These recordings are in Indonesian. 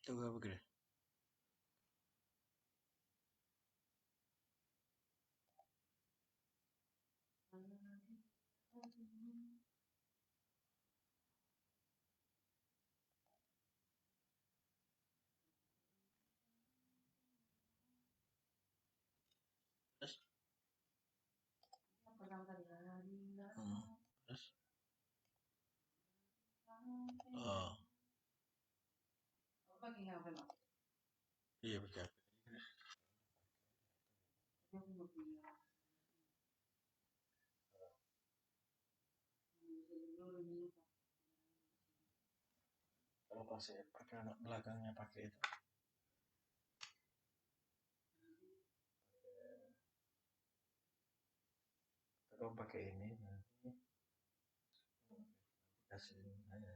Coba begini. Terus, terus, oh, iya betul. Kalau pakai anak belakangnya pakai itu, kalau pakai ini nanti kasih saya.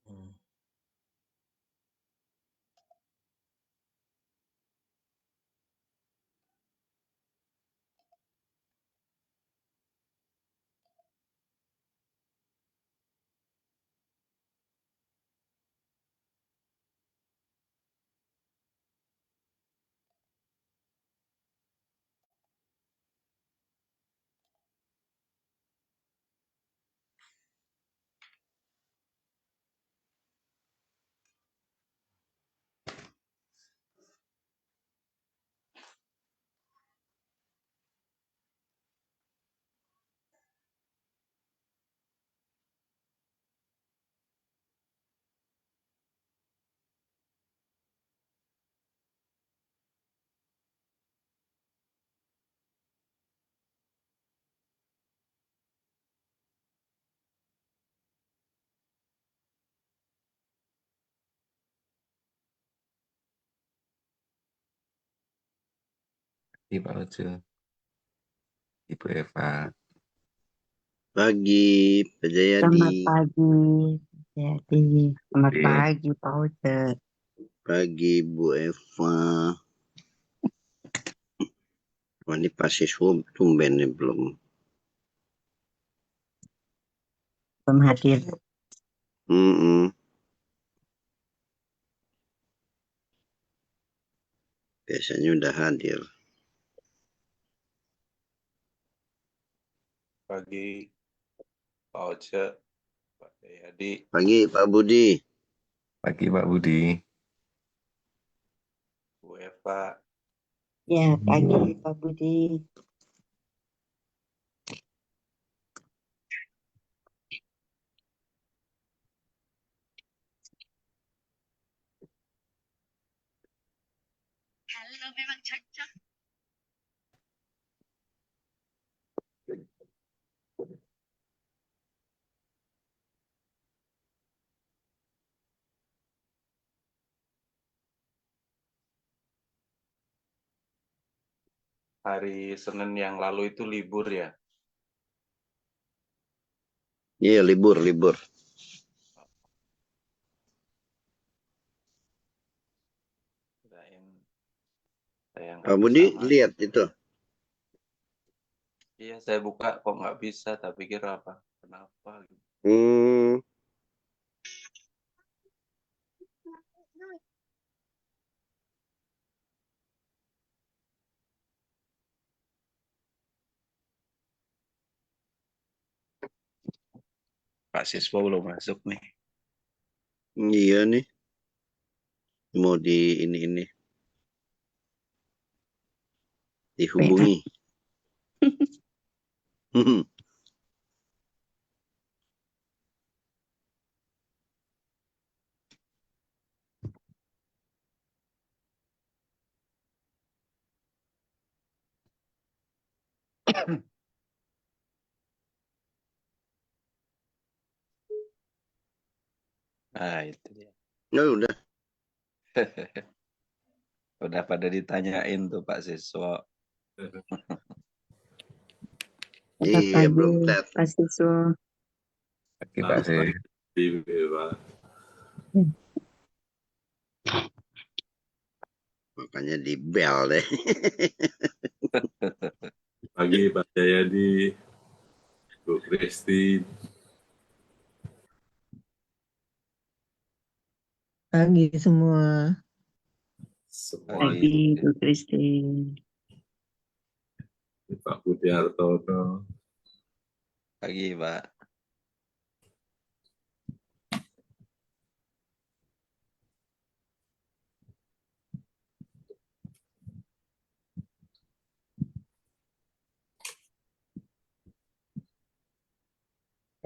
Hmm. Di Pak Oce, Ibu Eva. Pagi, Pak Selamat Jayadi. pagi, Jadi. Selamat Oke. pagi, Pak Uce. Pagi, Bu Eva. Wah, ini pasti tumben nih belum. Belum hadir. Biasanya udah hadir. Pagi Pak Oce, Pak Jayadi. Pagi, Pak Budi. Pagi Pak Budi. Bu Eva. Ya, pagi, Pak Budi. Halo, memang cocok. Hari Senin yang lalu itu libur ya? Iya, libur. Saya Pak nggak Budi bisa masuk. lihat itu. Iya, saya buka kok nggak bisa. Tak pikir apa? Kenapa? Pak Siswa belum masuk nih. Iya nih. Mau di ini. Dihubungi. Nah, itu dia. Ya udah. Udah pada ditanyain tuh Pak Siswa. Selamat Iya, pagi, belum tet. Pak Siswo. Oke, Pak Sih. Makanya di bel deh. Pagi Pak Jayadi, Bu Christine. Pagi semua. Semua Pagi, Bu Christine. Pak Budi Hartono. Pagi Pak.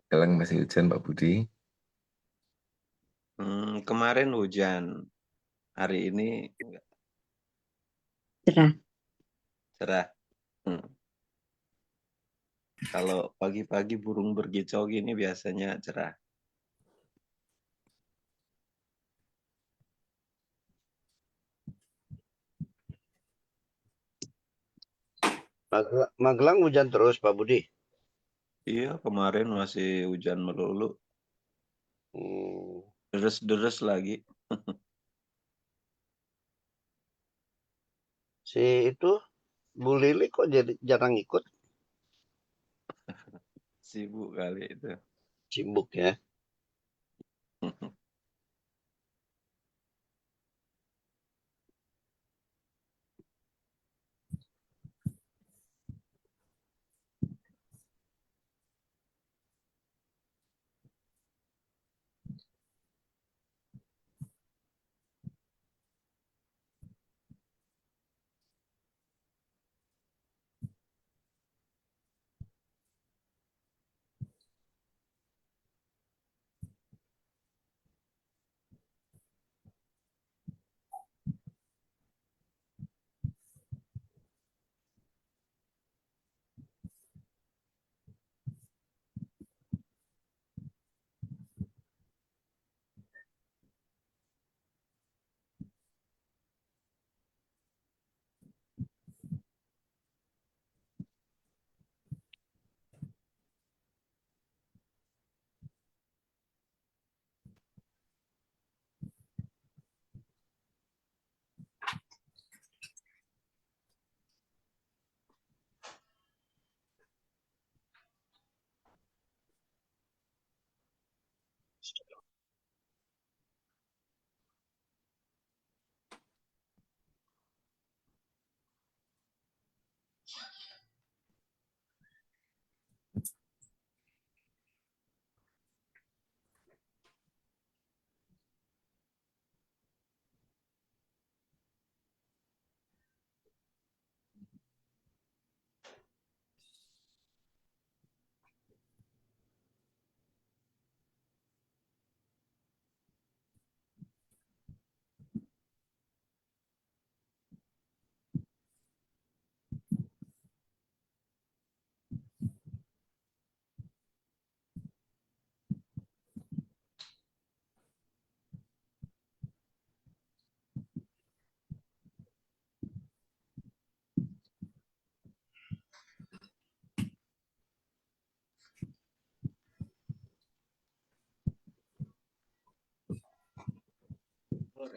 Sekarang masih hujan Pak Budi. Kemarin hujan. Hari ini enggak Cerah. cerah. Hmm. Kalau pagi-pagi burung berkicau gini biasanya cerah. Magelang hujan terus Pak Budi. Iya, kemarin masih hujan melulu. Hmm. Deres-deres lagi. Si itu Bu Lili kok jadi jarang ikut? Sibuk kali itu. Sibuk ya.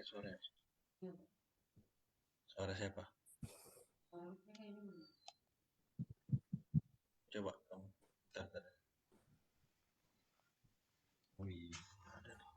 Suara. Suara siapa? Coba kamu. Bentar. Wih, ada nih.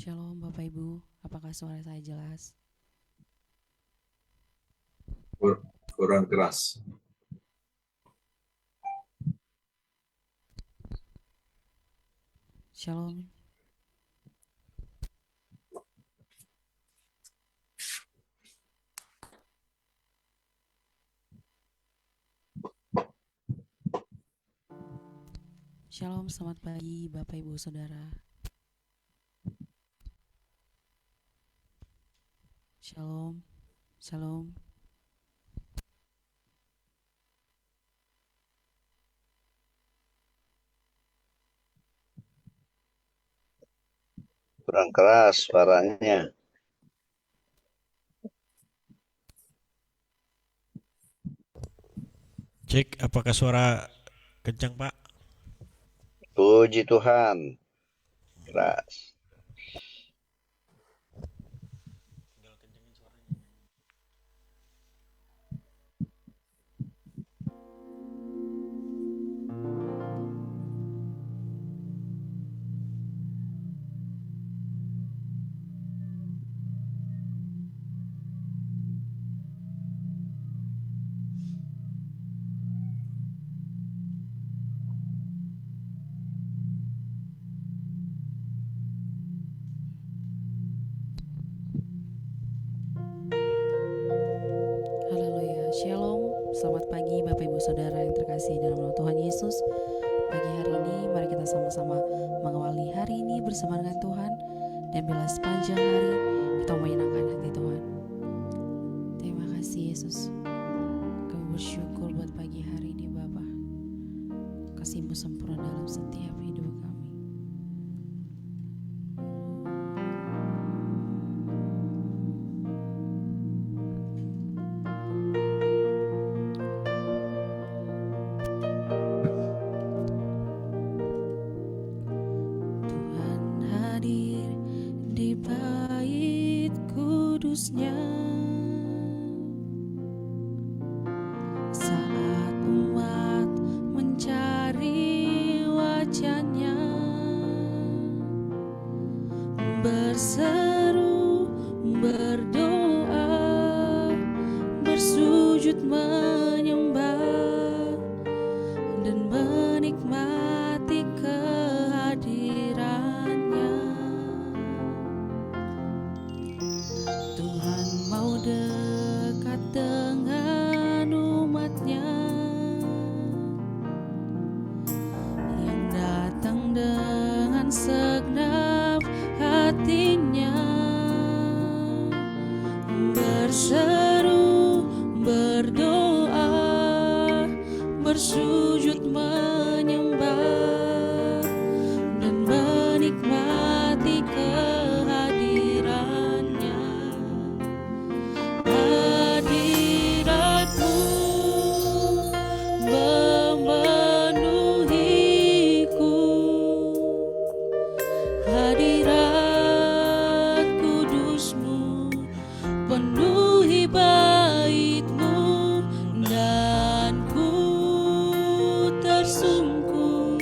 Shalom Bapak Ibu, apakah suara saya jelas? Kurang keras. Shalom. Shalom, selamat pagi Bapak Ibu Saudara. Shalom, shalom. Kurang keras suaranya. Cek, apakah suara kencang, Pak? Puji Tuhan. Keras. Haleluya, shalom, selamat pagi Bapak Ibu Saudara yang terkasih dalam nama Tuhan Yesus. Pagi hari ini mari kita sama-sama mengawali hari ini bersama dengan Tuhan. Dan bila sepanjang hari kita menyenangkan hati Tuhan. Terima kasih Yesus. Kami bersyukur buat pagi hari ini Bapa. Kasih-Mu sempurna dalam setiap hidup kami. Tuhan hadir di bait kudusnya saat umat mencari wajahnya, berseru, berdoa, bersujud menyembah dan menikmati kehadirannya. Tuhan mau dekat dengan umatnya yang datang dengan segenap hatinya, berseru, berdoa, bersujud menyembah dan menikmati kehadirannya. Hadirat-Mu memenuhiku, hadirat kudus-Mu penuhi bait-Mu, dan ku tersungkur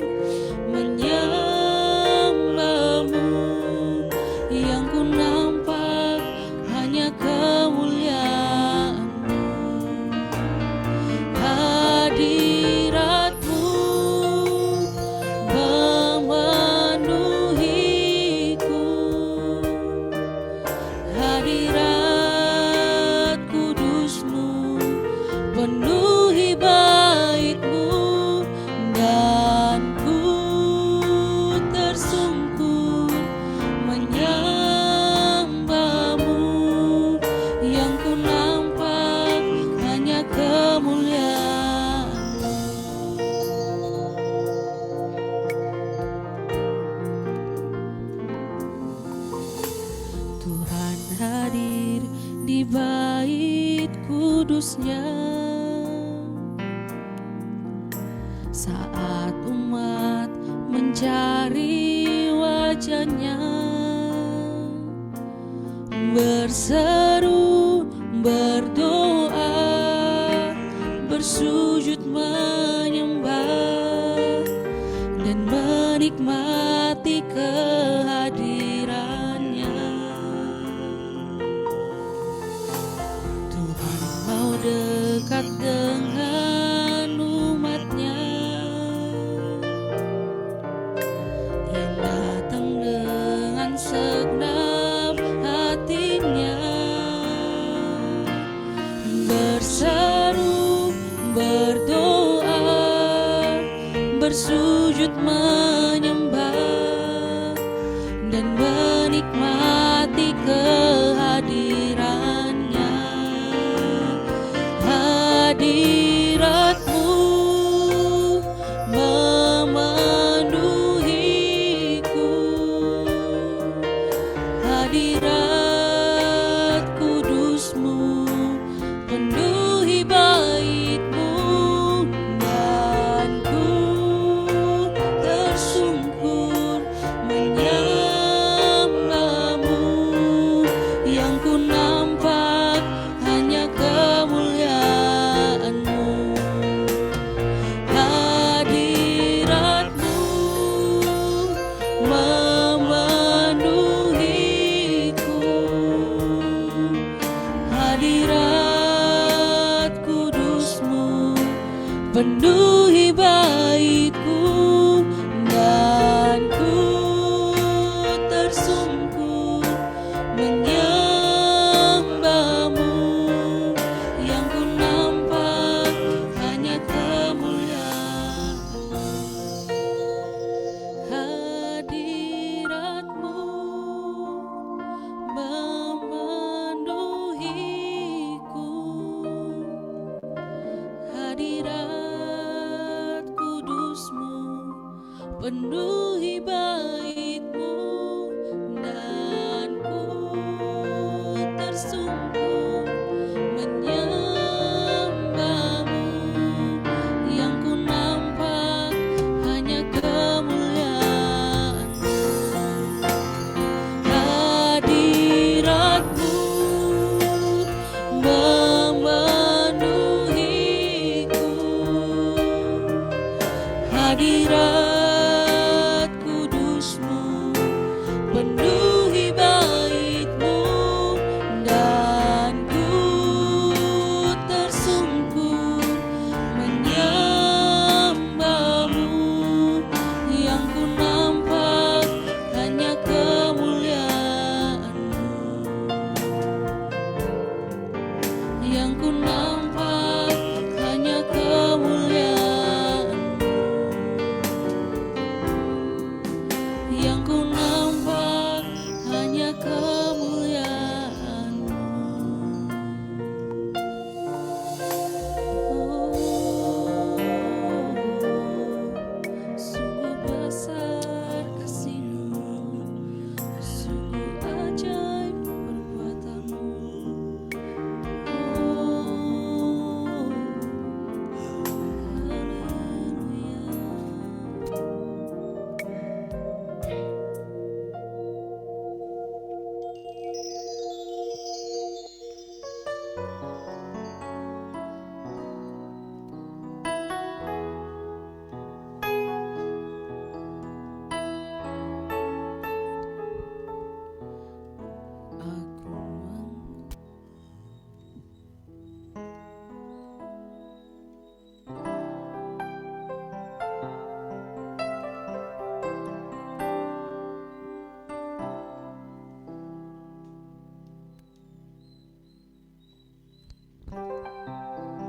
menyembah-Mu. Yang ku nampak hanya kemuliaan-Mu. Hadirat-Mu memenuhiku, hadirat kudus-Mu penuhi bait-Mu, dan ku tersungkur menyembah-Mu. Yang ku nampak hanya kemuliaan-Mu. Tuhan hadir di bait kudusnya saat umat mencari wajahnya, berseru, berdoa, bersujud menyembah dan menikmati kehadirannya. dengan umatnya yang datang dengan segenap hatinya, berseru, berdoa, bersujud menyembah dan menikmati kehadirannya. Hadiratmu memenuhiku, hadirat kudusmu penuhi baitmu, dan ku tersungkur menyembahmu, yang ku nampak hanya kemuliaanmu. Hadiratmu memenuhiku, hadirat kudusmu penuhi baitku, dan ku tersungkur menyembahmu, yang ku nampak hanya kemuliaanmu. Hadiratmu memenuhiku, hadirat kudusmu penuhi baitmu, dan ku tersungkur menyembahmu, yang ku nampak hanya kemuliaanmu. Hadiratmu memenuhiku, hadirat kudusmu penuhi baitmu, dan ku tersungkur menyembahmu, yang ku nampak hanya kemuliaanmu, yang ku nampak hanya kemuliaanmu, yang ku nampak hanya kemuliaanmu. Sungguh besar kasih-Mu, sungguh ajaib perbuatan-Mu.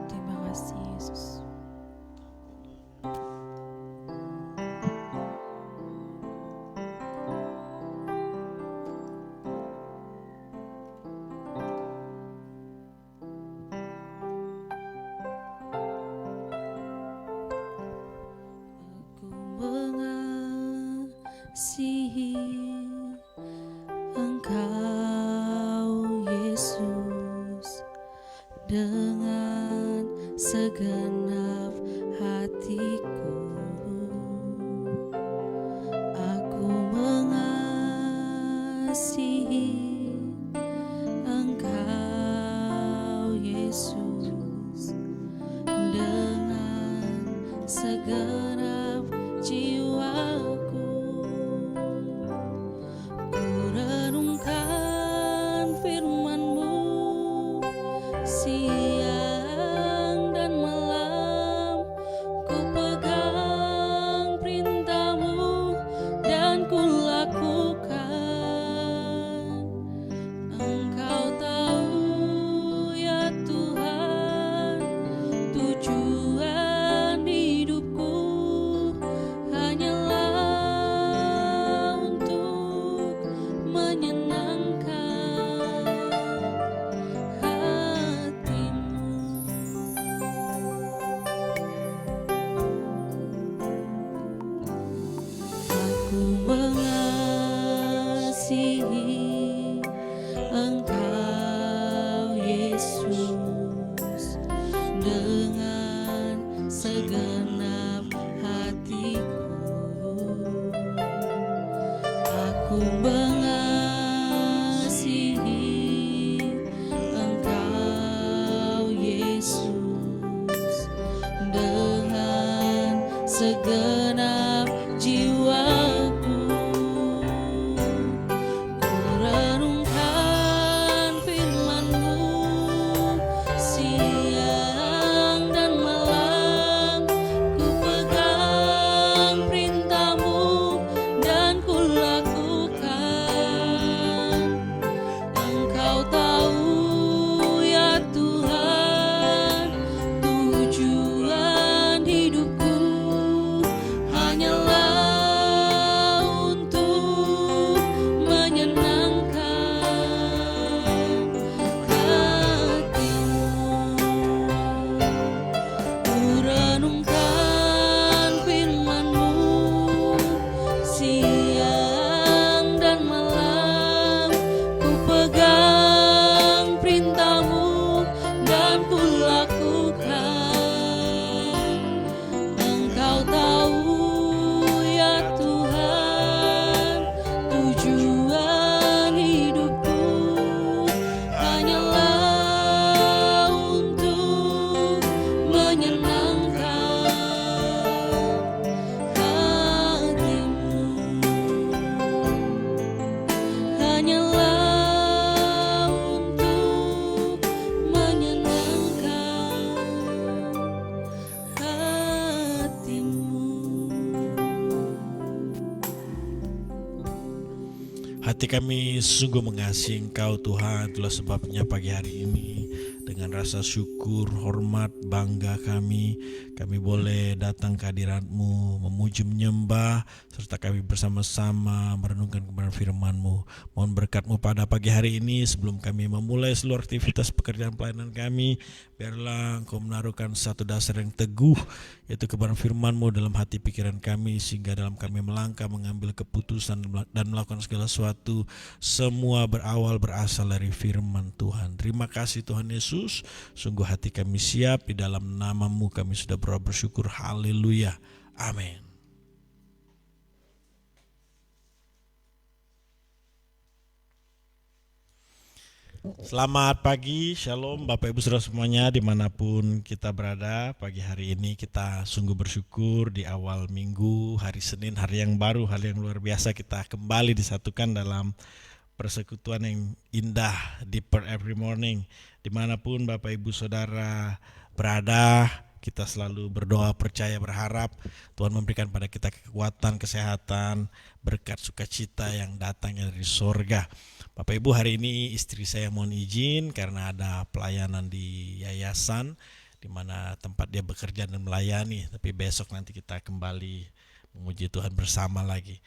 Terima kasih Yesus. Aku mengasihi Engkau Yesus dengan segenap hatiku. Aku mengasihi Engkau Yesus dengan segenap jiwaku. Ku renungkan firman-Mu siang dan Aku mengasihi Engkau Yesus dengan segenap hatiku. Aku mengasihi Engkau Yesus dengan segenap jiwaku. Ku renungkan firman-Mu siang dan malam. Ku pegang perintah-Mu dan ku lakukan. Engkau tahu ya Tuhan, tujuan hidupku hanyalah untuk menyenangkan hati-Mu. Ku renungkan firman-Mu siang dan malam. Ku pegang perintah-Mu dan ku lakukan. Engkau tahu ya Tuhan, tujuan hidupku hanyalah untuk menyenangkan hati-Mu. Hanyalah untuk menyenangkan hati-Mu. Hati kami sungguh mengasihi Engkau Tuhan. Itulah sebabnya pagi hari ini dengan rasa syukur, hormat, bangga kami boleh datang ke hadirat-Mu, memuji, menyembah, serta kami bersama-sama merenungkan kebenaran firman-Mu. Mohon berkat-Mu pada pagi hari ini sebelum kami memulai seluruh aktivitas pekerjaan pelayanan kami. Biarlah Engkau menaruhkan satu dasar yang teguh, yaitu kebenaran firman-Mu dalam hati pikiran kami, sehingga dalam kami melangkah, mengambil keputusan dan melakukan segala sesuatu, semua berawal berasal dari firman Tuhan. Terima kasih Tuhan Yesus, sungguh hati kami siap, di dalam nama-Mu kami sudah bersyukur. Haleluya, amin. Selamat pagi, shalom Bapak Ibu Saudara semuanya dimanapun kita berada. Pagi hari ini kita sungguh bersyukur di awal minggu, hari Senin, hari yang baru, hari yang luar biasa. Kita kembali disatukan dalam persekutuan yang indah, Deeper Every Morning. Dimanapun Bapak Ibu Saudara berada, kita selalu berdoa, percaya, berharap Tuhan memberikan pada kita kekuatan, kesehatan, berkat, sukacita yang datangnya dari sorga. Bapak Ibu, hari ini istri saya mohon izin karena ada pelayanan di yayasan di mana tempat dia bekerja dan melayani. Tapi besok nanti kita kembali memuji Tuhan bersama lagi.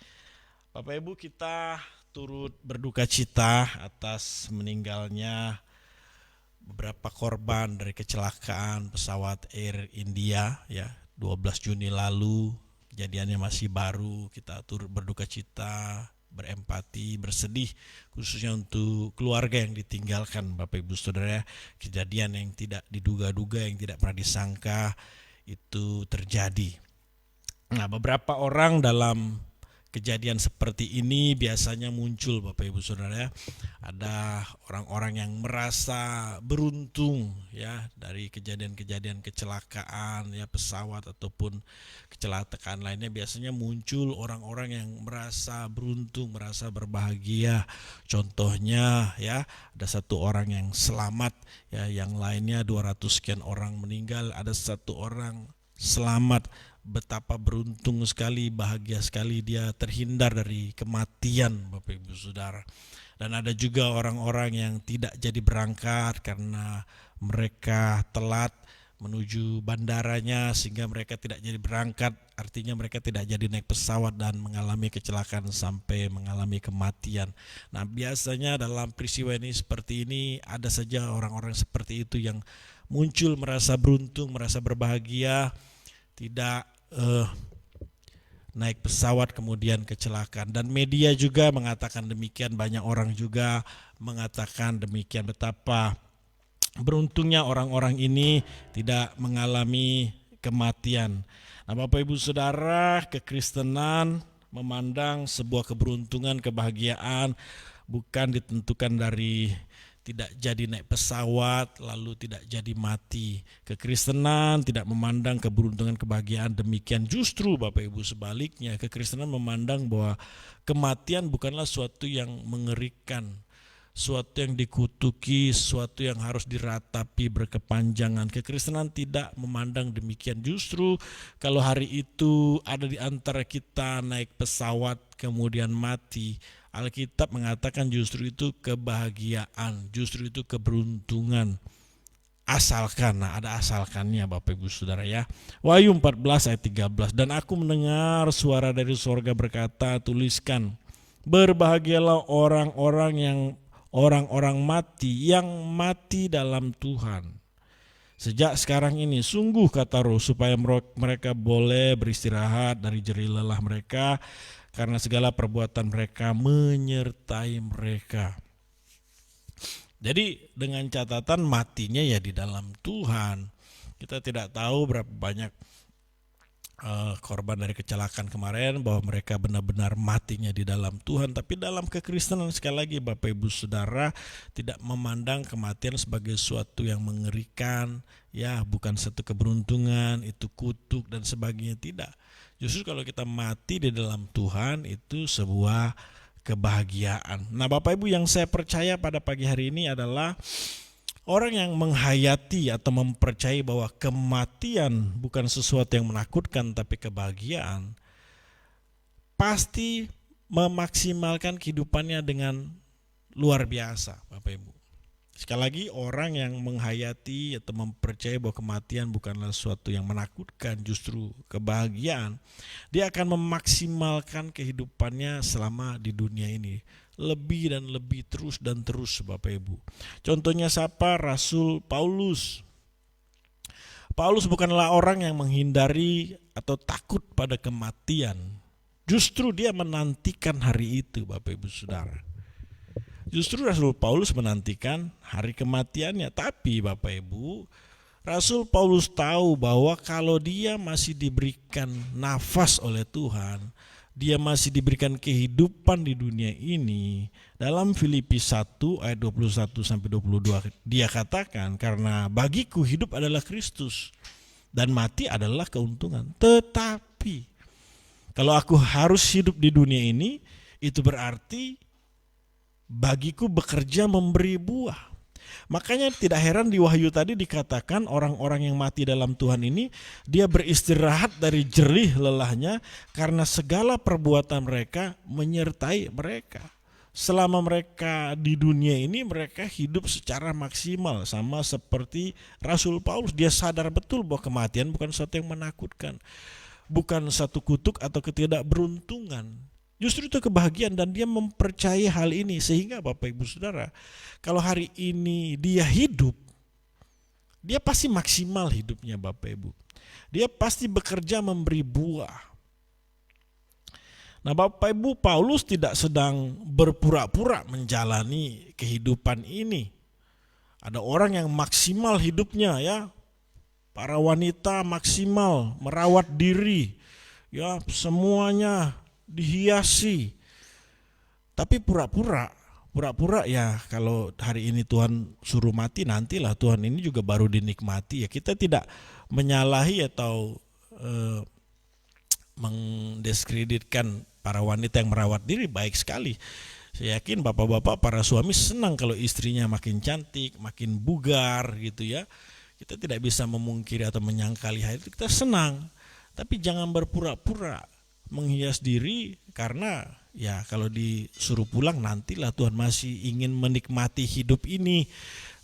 Bapak Ibu, kita turut berduka cita atas meninggalnya beberapa korban dari kecelakaan pesawat Air India ya 12 Juni lalu. Kejadiannya masih baru, kita turut berduka cita, berempati, bersedih khususnya untuk keluarga yang ditinggalkan Bapak Ibu Saudara. Kejadian yang tidak diduga-duga, yang tidak pernah disangka itu terjadi. Nah, beberapa orang dalam kejadian seperti ini biasanya muncul Bapak Ibu Saudara. Ada orang-orang yang merasa beruntung ya dari kejadian-kejadian kecelakaan ya pesawat ataupun kecelakaan lainnya. Biasanya muncul orang-orang yang merasa beruntung, merasa berbahagia. Contohnya ya ada satu orang yang selamat ya, yang lainnya 200 sekian orang meninggal, ada satu orang selamat. Betapa beruntung sekali, bahagia sekali dia terhindar dari kematian Bapak Ibu Saudara. Dan ada juga orang-orang yang tidak jadi berangkat karena mereka telat menuju bandaranya sehingga mereka tidak jadi berangkat. Artinya mereka tidak jadi naik pesawat dan mengalami kecelakaan sampai mengalami kematian. Nah, biasanya dalam peristiwa ini seperti ini ada saja orang-orang seperti itu yang muncul merasa beruntung, merasa berbahagia, tidak naik pesawat kemudian kecelakaan. Dan media juga mengatakan demikian, banyak orang juga mengatakan demikian, betapa beruntungnya orang-orang ini tidak mengalami kematian. Nah, Bapak Ibu Saudara, kekristenan memandang sebuah keberuntungan, kebahagiaan bukan ditentukan dari tidak jadi naik pesawat lalu tidak jadi mati. Kekristenan tidak memandang keberuntungan, kebahagiaan demikian. Justru Bapak Ibu sebaliknya, kekristenan memandang bahwa kematian bukanlah suatu yang mengerikan, suatu yang dikutuki, suatu yang harus diratapi berkepanjangan. Kekristenan tidak memandang demikian. Justru kalau hari itu ada di antara kita naik pesawat kemudian mati, Alkitab mengatakan justru itu kebahagiaan, justru itu keberuntungan. Asalkan, nah ada asalkannya Bapak Ibu Saudara ya. Wahyu 14 ayat 13, dan aku mendengar suara dari sorga berkata, tuliskan, berbahagialah orang-orang mati yang mati dalam Tuhan. Sejak sekarang ini, sungguh kata Roh, supaya mereka boleh beristirahat dari jerih lelah mereka, karena segala perbuatan mereka menyertai mereka. Jadi dengan catatan matinya ya di dalam Tuhan. Kita tidak tahu berapa banyak korban dari kecelakaan kemarin, bahwa mereka benar-benar matinya di dalam Tuhan. Tapi dalam kekristenan, sekali lagi Bapak Ibu Saudara, tidak memandang kematian sebagai suatu yang mengerikan, ya bukan satu keberuntungan, itu kutuk dan sebagainya, tidak. Justru kalau kita mati di dalam Tuhan itu sebuah kebahagiaan. Nah Bapak Ibu, yang saya percaya pada pagi hari ini adalah orang yang menghayati atau mempercayai bahwa kematian bukan sesuatu yang menakutkan tapi kebahagiaan, pasti memaksimalkan kehidupannya dengan luar biasa Bapak Ibu. Sekali lagi, orang yang menghayati atau mempercayai bahwa kematian bukanlah sesuatu yang menakutkan, justru kebahagiaan, dia akan memaksimalkan kehidupannya selama di dunia ini. Lebih dan lebih, terus dan terus Bapak Ibu. Contohnya siapa? Rasul Paulus. Paulus bukanlah orang yang menghindari atau takut pada kematian. Justru dia menantikan hari itu Bapak Ibu Saudara. Justru Rasul Paulus menantikan hari kematiannya. Tapi Bapak Ibu, Rasul Paulus tahu bahwa kalau dia masih diberikan nafas oleh Tuhan, dia masih diberikan kehidupan di dunia ini. Dalam Filipi 1 ayat 21-22 dia katakan, karena bagiku hidup adalah Kristus dan mati adalah keuntungan. Tetapi kalau aku harus hidup di dunia ini, itu berarti bagiku bekerja memberi buah. Makanya tidak heran di Wahyu tadi dikatakan orang-orang yang mati dalam Tuhan ini, dia beristirahat dari jerih lelahnya karena segala perbuatan mereka menyertai mereka. Selama mereka di dunia ini, mereka hidup secara maksimal, sama seperti Rasul Paulus. Dia sadar betul bahwa kematian bukan sesuatu yang menakutkan, bukan satu kutuk atau ketidakberuntungan. Justru itu kebahagiaan, dan dia mempercayai hal ini. Sehingga Bapak Ibu Saudara, kalau hari ini dia hidup, dia pasti maksimal hidupnya Bapak Ibu. Dia pasti bekerja memberi buah. Nah Bapak Ibu, Paulus tidak sedang berpura-pura menjalani kehidupan ini. Ada orang yang maksimal hidupnya ya. Para wanita maksimal merawat diri. Ya, semuanya dihiasi, tapi pura-pura ya, kalau hari ini Tuhan suruh mati, nantilah Tuhan ini juga baru dinikmati ya. Kita tidak menyalahi atau mendiskreditkan para wanita yang merawat diri, baik sekali. Saya yakin bapak-bapak, para suami senang kalau istrinya makin cantik, makin bugar gitu ya. Kita tidak bisa memungkiri atau menyangkali hal itu, kita senang, tapi jangan berpura-pura menghias diri, karena ya kalau disuruh pulang nantilah Tuhan masih ingin menikmati hidup ini.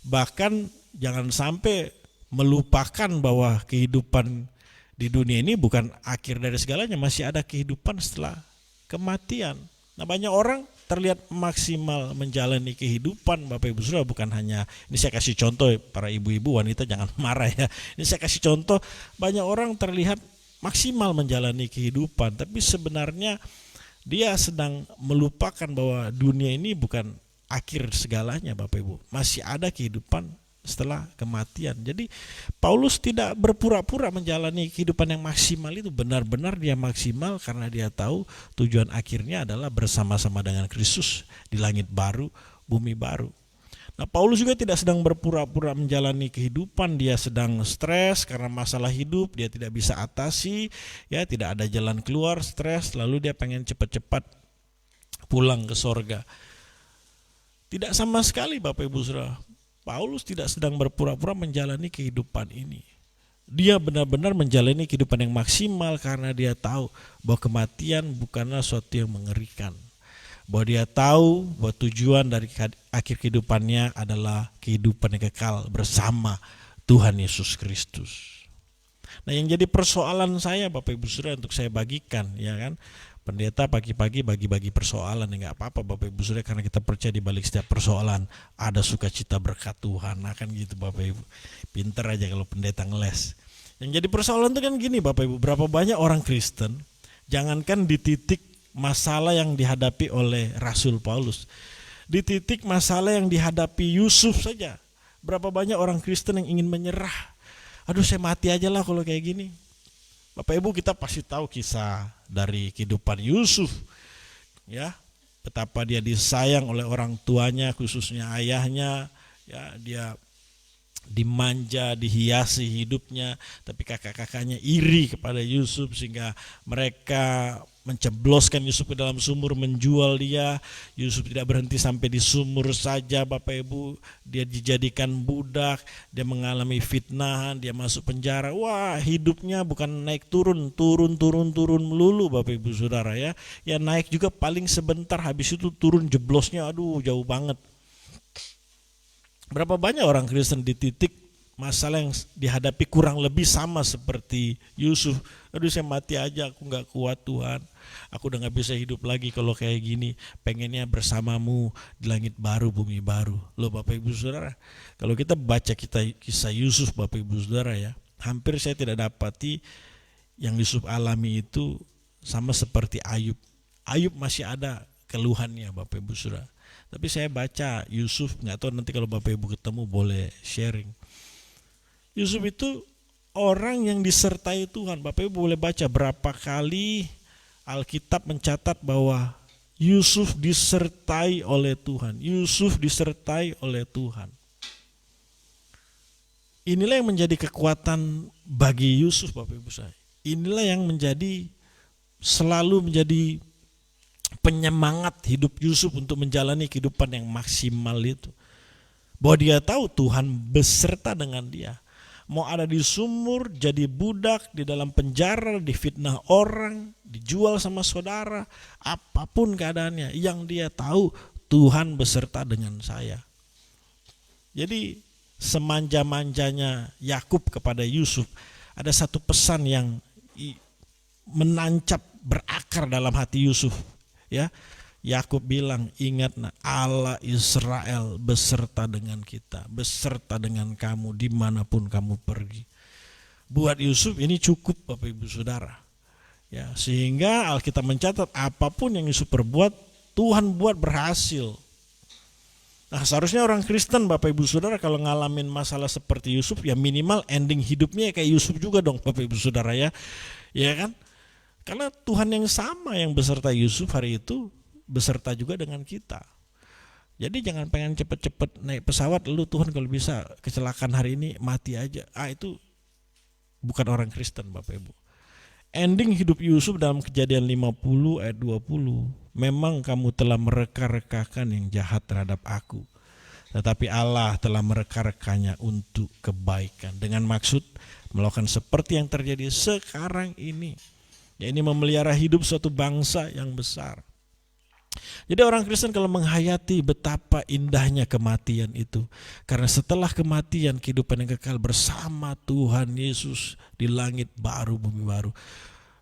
Bahkan jangan sampai melupakan bahwa kehidupan di dunia ini bukan akhir dari segalanya, masih ada kehidupan setelah kematian. Nah banyak orang terlihat maksimal menjalani kehidupan Bapak Ibu Saudara, bukan hanya, ini saya kasih contoh para ibu-ibu, wanita jangan marah ya. Ini saya kasih contoh, banyak orang terlihat maksimal menjalani kehidupan, tapi sebenarnya dia sedang melupakan bahwa dunia ini bukan akhir segalanya, Bapak Ibu. Masih ada kehidupan setelah kematian. Jadi Paulus tidak berpura-pura menjalani kehidupan yang maksimal itu, benar-benar dia maksimal karena dia tahu tujuan akhirnya adalah bersama-sama dengan Kristus di langit baru, bumi baru. Nah, Paulus juga tidak sedang berpura-pura menjalani kehidupan, dia sedang stres karena masalah hidup, dia tidak bisa atasi, ya tidak ada jalan keluar, stres, lalu dia pengen cepat-cepat pulang ke sorga. Tidak sama sekali Bapak Ibu Saudara, Paulus tidak sedang berpura-pura menjalani kehidupan ini. Dia benar-benar menjalani kehidupan yang maksimal karena dia tahu bahwa kematian bukanlah suatu yang mengerikan. Bahwa dia tahu bahwa tujuan dari akhir kehidupannya adalah kehidupan yang kekal bersama Tuhan Yesus Kristus. Nah, yang jadi persoalan saya Bapak Ibu Saudara untuk saya bagikan, ya kan, pendeta pagi-pagi bagi-bagi persoalan, ya nggak apa-apa Bapak Ibu Saudara, karena kita percaya di balik setiap persoalan ada sukacita berkat Tuhan. Nah, kan gitu Bapak Ibu, pinter aja kalau pendeta ngeles. Yang jadi persoalan itu kan gini Bapak Ibu, berapa banyak orang Kristen, jangankan di titik masalah yang dihadapi oleh Rasul Paulus, di titik masalah yang dihadapi Yusuf saja, berapa banyak orang Kristen yang ingin menyerah. Aduh, saya mati aja lah kalau kayak gini. Bapak Ibu, kita pasti tahu kisah dari kehidupan Yusuf, ya, betapa dia disayang oleh orang tuanya, khususnya ayahnya, ya, dia dimanja, dihiasi hidupnya, tapi kakak-kakaknya iri kepada Yusuf sehingga mereka mencebloskan Yusuf ke dalam sumur, menjual dia. Yusuf tidak berhenti sampai di sumur saja Bapak Ibu, dia dijadikan budak, dia mengalami fitnahan, dia masuk penjara. Wah, hidupnya bukan naik turun melulu Bapak Ibu Saudara, ya. Ya naik juga paling sebentar, habis itu turun jeblosnya aduh jauh banget. Berapa banyak orang Kristen di titik masalah yang dihadapi kurang lebih sama seperti Yusuf. Aduh, saya mati aja, aku gak kuat Tuhan, aku udah gak bisa hidup lagi kalau kayak gini, pengennya bersamamu di langit baru, bumi baru. Loh Bapak Ibu Saudara, kalau kita baca kisah Yusuf Bapak Ibu Saudara, ya, hampir saya tidak dapati yang Yusuf alami itu sama seperti Ayub. Ayub masih ada keluhannya Bapak Ibu Saudara. Tapi saya baca Yusuf, nggak tahu nanti kalau Bapak Ibu ketemu boleh sharing. Yusuf itu orang yang disertai Tuhan. Bapak Ibu boleh baca berapa kali Alkitab mencatat bahwa Yusuf disertai oleh Tuhan. Yusuf disertai oleh Tuhan. Inilah yang menjadi kekuatan bagi Yusuf Bapak Ibu saya. Inilah yang selalu menjadi penyemangat hidup Yusuf untuk menjalani kehidupan yang maksimal itu. Bahwa dia tahu Tuhan beserta dengan dia. Mau ada di sumur, jadi budak, di dalam penjara, difitnah orang, dijual sama saudara, apapun keadaannya, yang dia tahu Tuhan beserta dengan saya. Jadi semanja-manjanya Yakub kepada Yusuf, ada satu pesan yang menancap berakar dalam hati Yusuf. Ya, Yakub bilang, ingat Allah Israel beserta dengan kita, beserta dengan kamu dimanapun kamu pergi. Buat Yusuf ini cukup Bapak Ibu Saudara. Ya, sehingga Alkitab mencatat apapun yang Yusuf perbuat, Tuhan buat berhasil. Nah, seharusnya orang Kristen Bapak Ibu Saudara kalau ngalamin masalah seperti Yusuf, ya minimal ending hidupnya kayak Yusuf juga dong Bapak Ibu Saudara, ya. Ya kan? Karena Tuhan yang sama yang beserta Yusuf hari itu beserta juga dengan kita. Jadi jangan pengen cepet-cepet naik pesawat lalu Tuhan kalau bisa kecelakaan hari ini mati aja. Itu bukan orang Kristen Bapak Ibu. Ending hidup Yusuf dalam Kejadian 50 ayat 20. Memang kamu telah mereka-rekakan yang jahat terhadap aku, tetapi Allah telah mereka-rekanya untuk kebaikan. Dengan maksud melakukan seperti yang terjadi sekarang ini. Ya, ini memelihara hidup suatu bangsa yang besar. Jadi orang Kristen kalau menghayati betapa indahnya kematian itu, karena setelah kematian kehidupan yang kekal bersama Tuhan Yesus di langit baru, bumi baru.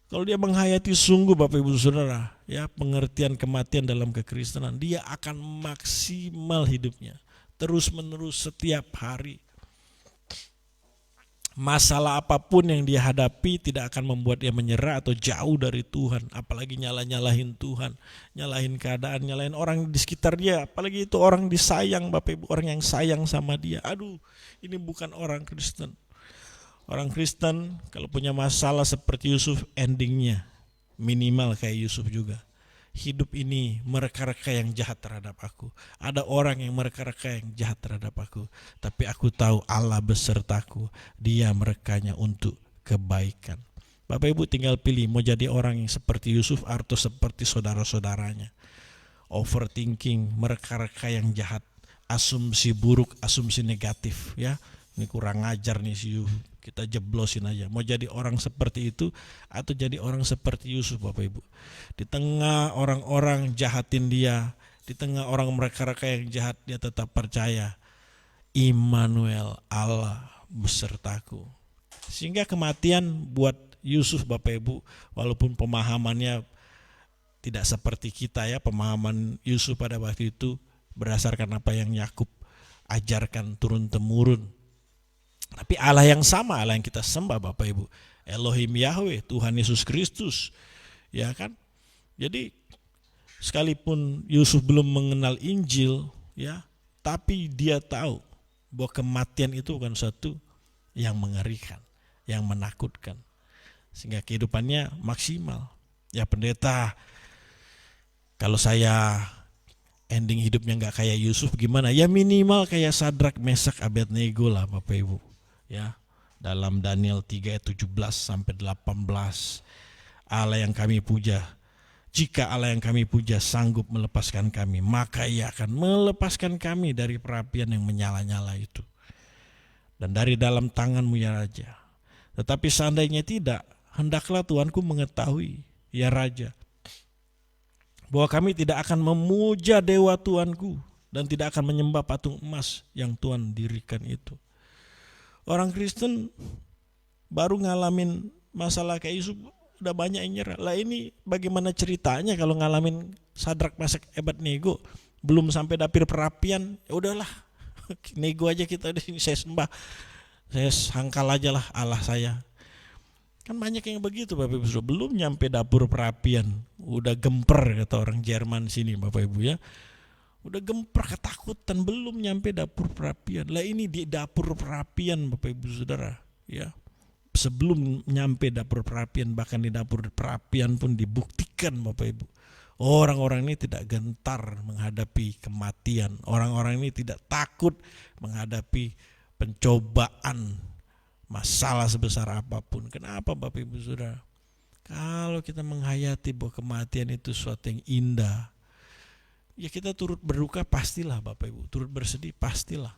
Kalau dia menghayati sungguh Bapak Ibu Saudara, ya, pengertian kematian dalam kekristenan, dia akan maksimal hidupnya, terus menerus setiap hari. masalah apapun yang dia hadapi tidak akan membuat dia menyerah atau jauh dari Tuhan. Apalagi nyalahin Tuhan, nyalahin keadaan, nyalahin orang di sekitar dia. Apalagi itu orang disayang, Bapak Ibu, orang yang sayang sama dia. Aduh, ini bukan orang Kristen. Orang Kristen kalau punya masalah seperti Yusuf, endingnya minimal kayak Yusuf juga. Hidup ini mereka-reka yang jahat terhadap aku. Ada orang yang mereka-reka yang jahat terhadap aku. Tapi aku tahu Allah besertaku. Dia merekanya untuk kebaikan. Bapak Ibu tinggal pilih mau jadi orang yang seperti Yusuf atau seperti saudara-saudaranya. Overthinking, mereka-reka yang jahat. Asumsi buruk, asumsi negatif, ya. Ini kurang ajar nih si Yusuf. Kita jeblosin aja. Mau jadi orang seperti itu atau jadi orang seperti Yusuf, Bapak Ibu. Di tengah orang-orang jahatin dia, di tengah orang mereka-reka yang jahat, dia tetap percaya Immanuel, Allah besertaku. Sehingga kematian buat Yusuf, Bapak Ibu, walaupun pemahamannya tidak seperti kita ya, pemahaman Yusuf pada waktu itu berdasarkan apa yang Yakub ajarkan turun-temurun. Tapi Allah yang sama, Allah yang kita sembah, Bapak Ibu, Elohim Yahweh, Tuhan Yesus Kristus, ya kan? Jadi sekalipun Yusuf belum mengenal Injil, ya, tapi dia tahu bahwa kematian itu bukan sesuatu yang mengerikan, yang menakutkan, sehingga kehidupannya maksimal. Ya pendeta, kalau saya ending hidupnya nggak kayak Yusuf gimana? Ya minimal kayak Sadrak, Mesak, Abednego lah, Bapak Ibu. Ya, dalam Daniel 3 ayat 17 sampai 18, Allah yang kami puja, jika Allah yang kami puja sanggup melepaskan kami, maka Ia akan melepaskan kami dari perapian yang menyala-nyala itu dan dari dalam tanganmu ya Raja. Tetapi seandainya tidak, hendaklah Tuanku mengetahui ya Raja, bahwa kami tidak akan memuja dewa Tuanku dan tidak akan menyembah patung emas yang Tuhan dirikan itu. Orang Kristen baru ngalamin masalah kayak Yusuf udah banyak yang nyerah. Lah ini bagaimana ceritanya kalau ngalamin Sadrak, Mesak, Abednego belum sampai dapur perapian, ya udahlah nego aja kita di sini, saya sembah, saya sangkal aja lah Allah saya. Kan banyak yang begitu Bapak Ibu, belum nyampe dapur perapian udah gemper kata orang Jerman sini Bapak Ibu ya. Udah gemper ketakutan, belum nyampe dapur perapian. Lah ini di dapur perapian Bapak Ibu Saudara, ya. Sebelum nyampe dapur perapian, bahkan di dapur perapian pun dibuktikan Bapak Ibu. Orang-orang ini tidak gentar menghadapi kematian. Orang-orang ini tidak takut menghadapi pencobaan, masalah sebesar apapun. Kenapa Bapak Ibu Saudara? Kalau kita menghayati bahwa kematian itu sesuatu yang indah, ya kita turut berduka pastilah Bapak Ibu, turut bersedih pastilah.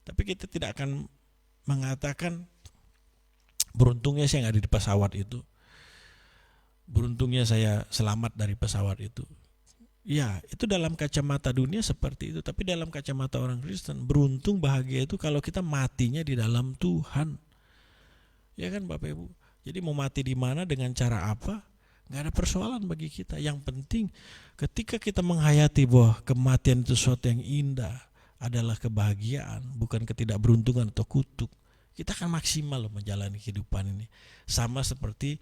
Tapi kita tidak akan mengatakan beruntungnya saya nggak ada di pesawat itu, beruntungnya saya selamat dari pesawat itu. Ya itu dalam kacamata dunia seperti itu, tapi dalam kacamata orang Kristen beruntung bahagia itu kalau kita matinya di dalam Tuhan. Ya kan Bapak Ibu. Jadi mau mati di mana dengan cara apa? Gak ada persoalan bagi kita. Yang penting ketika kita menghayati bahwa kematian itu sesuatu yang indah, adalah kebahagiaan, bukan ketidakberuntungan atau kutuk, kita akan maksimal menjalani kehidupan ini. Sama seperti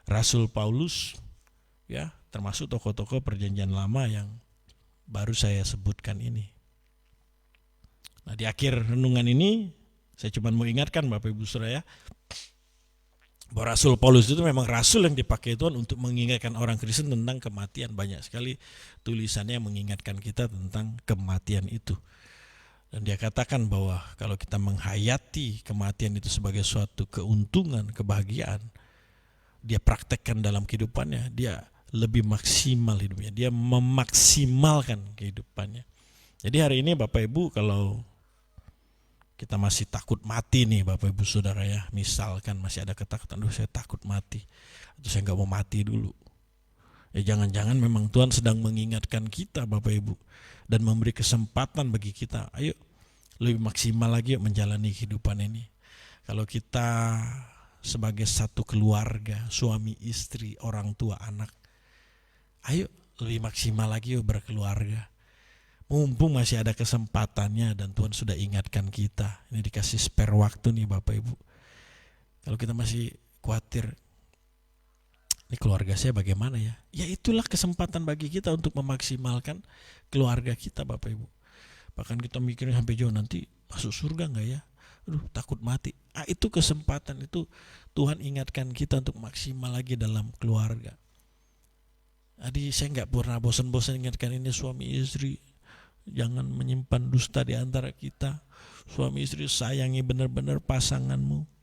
Rasul Paulus, ya, termasuk tokoh-tokoh perjanjian lama yang baru saya sebutkan ini. Nah di akhir renungan ini saya cuma mau ingatkan Bapak Ibu Saudara ya, bahwa Rasul Paulus itu memang rasul yang dipakai Tuhan untuk mengingatkan orang Kristen tentang kematian. Banyak sekali tulisannya yang mengingatkan kita tentang kematian itu. Dan dia katakan bahwa kalau kita menghayati kematian itu sebagai suatu keuntungan, kebahagiaan, dia praktekkan dalam kehidupannya, dia lebih maksimal hidupnya, dia memaksimalkan kehidupannya. Jadi hari ini Bapak Ibu kalau kita masih takut mati nih Bapak Ibu Saudara ya, misalkan masih ada ketakutan, saya takut mati, atau saya gak mau mati dulu. Ya jangan-jangan memang Tuhan sedang mengingatkan kita Bapak Ibu, dan memberi kesempatan bagi kita, ayo lebih maksimal lagi yuk menjalani kehidupan ini. Kalau kita sebagai satu keluarga, suami, istri, orang tua, anak, ayo lebih maksimal lagi yuk berkeluarga. Mumpung masih ada kesempatannya dan Tuhan sudah ingatkan kita. Ini dikasih spare waktu nih Bapak Ibu. Kalau kita masih khawatir, ini keluarga saya bagaimana ya? Ya itulah kesempatan bagi kita untuk memaksimalkan keluarga kita, Bapak Ibu. Bahkan kita mikirin sampai jauh, nanti masuk surga enggak ya? Aduh, takut mati. Itu kesempatan, itu Tuhan ingatkan kita untuk maksimal lagi dalam keluarga. Jadi saya enggak pernah bosan-bosan ingatkan ini suami istri. Jangan menyimpan dusta di antara kita. Suami istri sayangi benar-benar pasanganmu.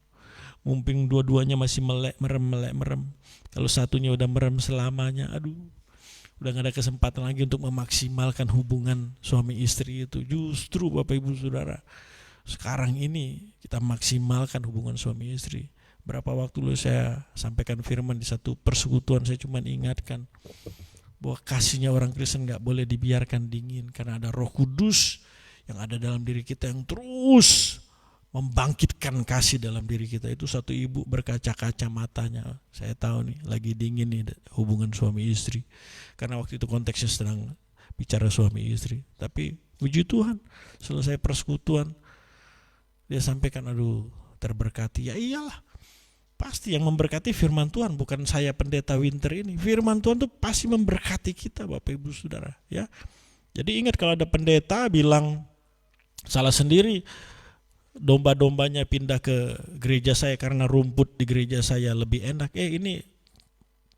Mumpung dua-duanya masih melek merem. Kalau satunya udah merem selamanya, aduh, udah gak ada kesempatan lagi untuk memaksimalkan hubungan suami istri itu. Justru Bapak Ibu Saudara, sekarang ini kita maksimalkan hubungan suami istri. Berapa waktu lalu saya sampaikan firman di satu persekutuan, saya cuma ingatkan bahwa kasihnya orang Kristen gak boleh dibiarkan dingin, karena ada Roh Kudus yang ada dalam diri kita yang terus membangkitkan kasih dalam diri kita. Itu satu ibu berkaca-kaca matanya, saya tahu nih lagi dingin nih hubungan suami istri, karena waktu itu konteksnya sedang bicara suami istri. Tapi puji Tuhan, selesai persekutuan dia sampaikan, aduh terberkati. Ya iyalah, pasti yang memberkati firman Tuhan, bukan saya pendeta Winter ini. Firman Tuhan tuh pasti memberkati kita, Bapak Ibu Saudara, ya. Jadi ingat, kalau ada pendeta bilang salah sendiri, domba-dombanya pindah ke gereja saya karena rumput di gereja saya lebih enak. Ini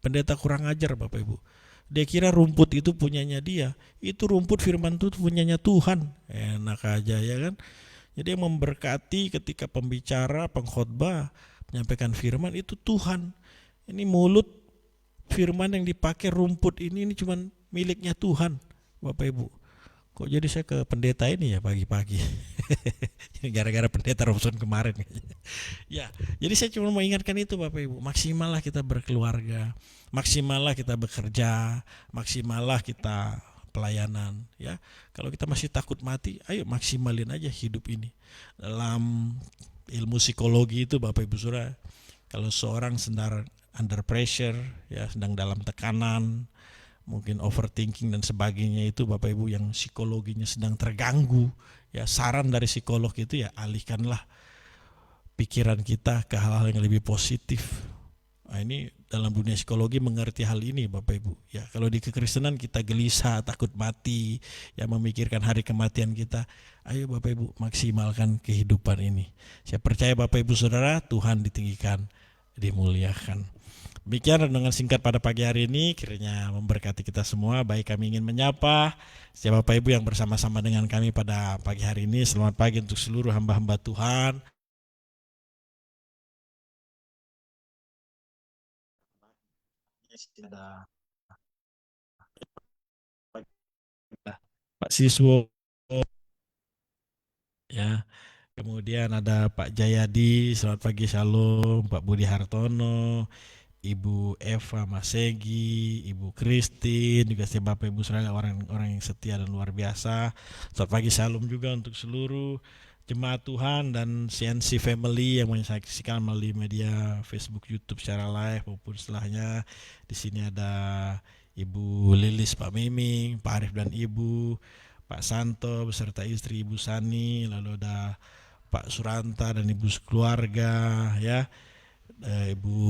pendeta kurang ajar, Bapak Ibu. Dia kira rumput itu punyanya dia. Itu rumput firman itu punyanya Tuhan. Enak aja ya kan. Jadi yang memberkati ketika pembicara, pengkhotbah menyampaikan firman itu Tuhan. Ini mulut firman yang dipakai rumput ini cuma miliknya Tuhan, Bapak Ibu. Kok jadi saya ke pendeta ini ya pagi-pagi? Gara-gara pendeta Robson kemarin. Ya, jadi saya cuma mau ingatkan itu, Bapak Ibu. Maksimallah kita berkeluarga, maksimallah kita bekerja, maksimallah kita pelayanan. Ya, kalau kita masih takut mati, ayo maksimalin aja hidup ini. Dalam ilmu psikologi itu, Bapak Ibu Saudara, kalau seorang sedang under pressure, ya sedang dalam tekanan, mungkin overthinking dan sebagainya, itu Bapak Ibu yang psikologinya sedang terganggu, ya saran dari psikolog itu ya alihkanlah pikiran kita ke hal-hal yang lebih positif. Nah, ini dalam dunia psikologi mengerti hal ini, Bapak Ibu. Ya, kalau di kekristenan kita gelisah, takut mati, ya memikirkan hari kematian kita. Ayo Bapak Ibu maksimalkan kehidupan ini. Saya percaya Bapak Ibu Saudara, Tuhan ditinggikan, dimuliakan. Demikian renungan singkat pada pagi hari ini, kiranya memberkati kita semua. Baik, kami ingin menyapa setiap Bapak Ibu yang bersama-sama dengan kami pada pagi hari ini. Selamat pagi untuk seluruh hamba-hamba Tuhan. Ada Pak Siswo, ya. Kemudian ada Pak Jayadi, selamat pagi, shalom. Pak Budi Hartono, Ibu Eva Masegi, Ibu Christine, juga setiap Bapak Ibu Saudara, orang-orang yang setia dan luar biasa. Selamat pagi, shalom juga untuk seluruh jemaat Tuhan dan CNC Family yang menyaksikan melalui media Facebook, YouTube secara live maupun setelahnya. Di sini ada Ibu Lilis, Pak Miming, Pak Arif dan Ibu, Pak Santo beserta istri Ibu Sani, lalu ada Pak Suranta dan Ibu sekeluarga, ya, Ibu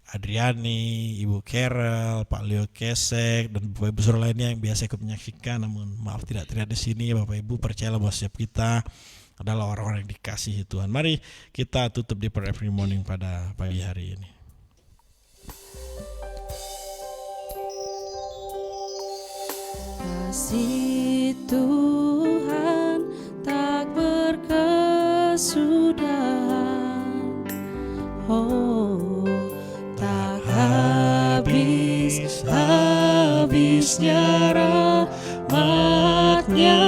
Adriani, Ibu Carol, Pak Leo Kesek, dan Bapak Ibu Saudara lainnya yang biasa ikut menyaksikan, namun maaf tidak terlihat di sini. Bapak Ibu, percayalah bahwa setiap kita adalah orang-orang yang dikasihi Tuhan. Mari kita tutup di prayer every morning pada pagi hari ini. Kasih Tuhan tak berkesudahan, oh tak habis-habisnya rahmat-Nya,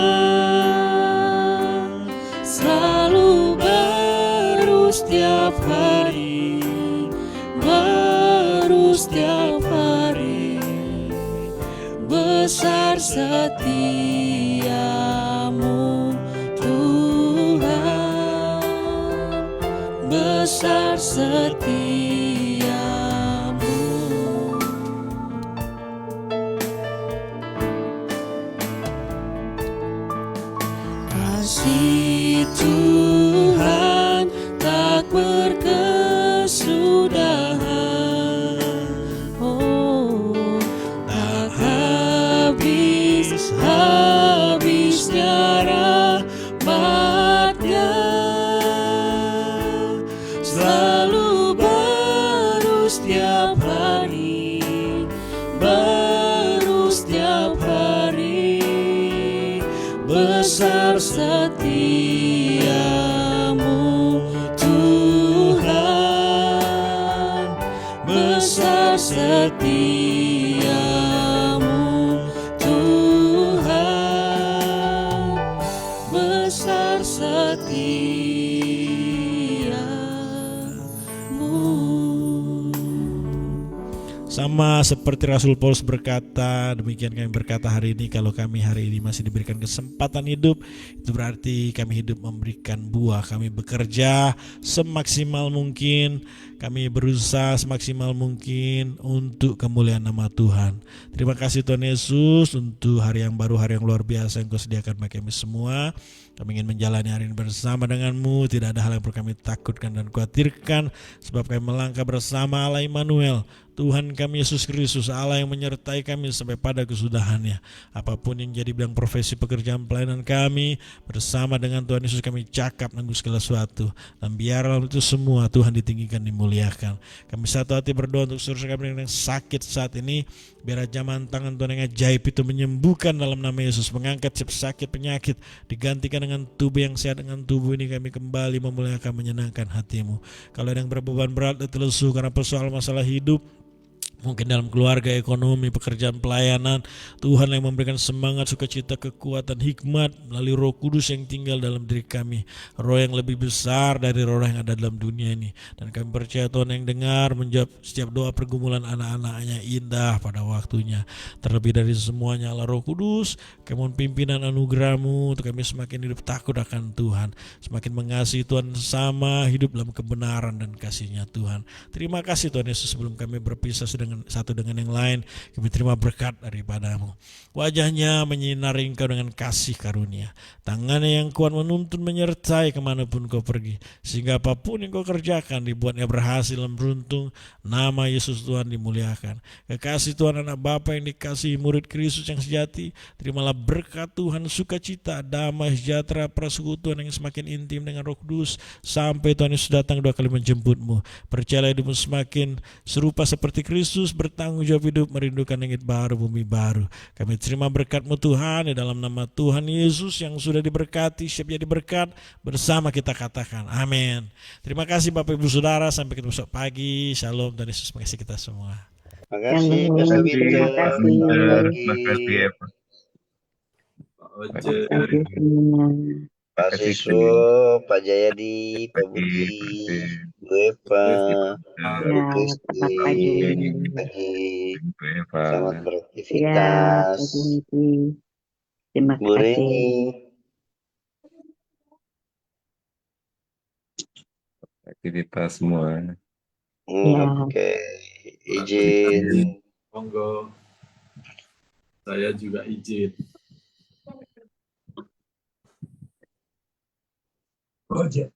selalu baru setiap hari, besar setiamu Tuhan, besar setiamu. Kasih Tuhan tak berkesudahan, besar setiamu Tuhan, besar setiamu Tuhan, besar setiamu. Sama seperti Rasul Paulus berkata, demikian kami berkata hari ini, kalau kami hari ini masih diberikan kesempatan hidup, itu berarti kami hidup memberikan buah. Kami bekerja semaksimal mungkin, kami berusaha semaksimal mungkin untuk kemuliaan nama Tuhan. Terima kasih Tuhan Yesus untuk hari yang baru, hari yang luar biasa yang Kau sediakan bagi kami semua. Kami ingin menjalani hari ini bersama dengan-Mu. Tidak ada hal yang perlu kami takutkan dan khawatirkan, sebab kami melangkah bersama Allah Immanuel, Tuhan kami Yesus Kristus, Allah yang menyertai kami sampai pada kesudahannya. Apapun yang jadi bidang profesi pekerjaan pelayanan kami, bersama dengan Tuhan Yesus kami cakap nanggung segala sesuatu. Dan biarlah itu semua Tuhan ditinggikan, dimuliakan. Kami satu hati berdoa untuk saudara kami yang sakit saat ini. Biar jaman tangan Tuhan yang ajaib itu menyembuhkan dalam nama Yesus. Mengangkat sakit penyakit, digantikan dengan tubuh yang sehat. Dengan tubuh ini kami kembali memuliakan, menyenangkan hatimu. Kalau ada yang berbeban berat atau lesu karena persoalan masalah hidup, mungkin dalam keluarga, ekonomi, pekerjaan pelayanan, Tuhan yang memberikan semangat, sukacita, kekuatan, hikmat melalui Roh Kudus yang tinggal dalam diri kami, Roh yang lebih besar dari roh yang ada dalam dunia ini. Dan kami percaya Tuhan yang dengar menjawab setiap doa pergumulan anak-anaknya indah pada waktunya. Terlebih dari semuanya Allah Roh Kudus, kami mohon pimpinan anugerah-Mu untuk kami semakin hidup takut akan Tuhan, semakin mengasihi Tuhan sama, hidup dalam kebenaran dan kasih-Nya Tuhan. Terima kasih Tuhan Yesus, sebelum kami berpisah satu dengan yang lain, kami terima berkat daripada-Mu. Wajahnya menyinari Engkau dengan kasih karunia, tangannya yang kuat menuntun menyertai kemanapun Kau pergi, sehingga apapun yang Kau kerjakan dibuatnya berhasil dan beruntung. Nama Yesus Tuhan dimuliakan. Kekasih Tuhan anak Bapa yang dikasihi murid Kristus yang sejati, terimalah berkat Tuhan, sukacita, damai, sejahtera, persekutuan yang semakin intim dengan Roh Kudus sampai Tuhan Yesus datang dua kali menjemput-Mu. Percayalah hidupmu semakin serupa seperti Kristus, bertanggung jawab hidup, merindukan langit baru, bumi baru. Kami terima berkat-Mu Tuhan, di dalam nama Tuhan Yesus yang sudah diberkati, siap jadi berkat, bersama kita katakan amin. Terima kasih Bapak Ibu Saudara, sampai ketemu besok pagi. Shalom, Tuhan Yesus mengasihi kita semua. Makasih Pak Shalom, Sabito. terima kasih. Selamat Makasih pagi. ya Pak. Pak Oce. Kasih semua. Pak Sisu, Pak Jayadi, Pak Budi, Bu Eva, Bu Ya, Kristi, selamat pagi. pagi. Eva, Selamat Ya, beraktivitas. pagi Niki. Terima Bu kasih. Reni. aktivitas semua. Ya. Oke, izin. Monggo. Saya juga izin. Oce.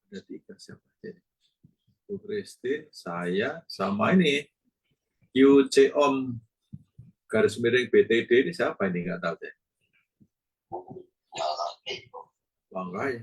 Ada 3 siapa aja? Bu Christine, saya, sama ini. QC Om garis miring BTD ini siapa ini? Nggak tahu deh. Bangga ya.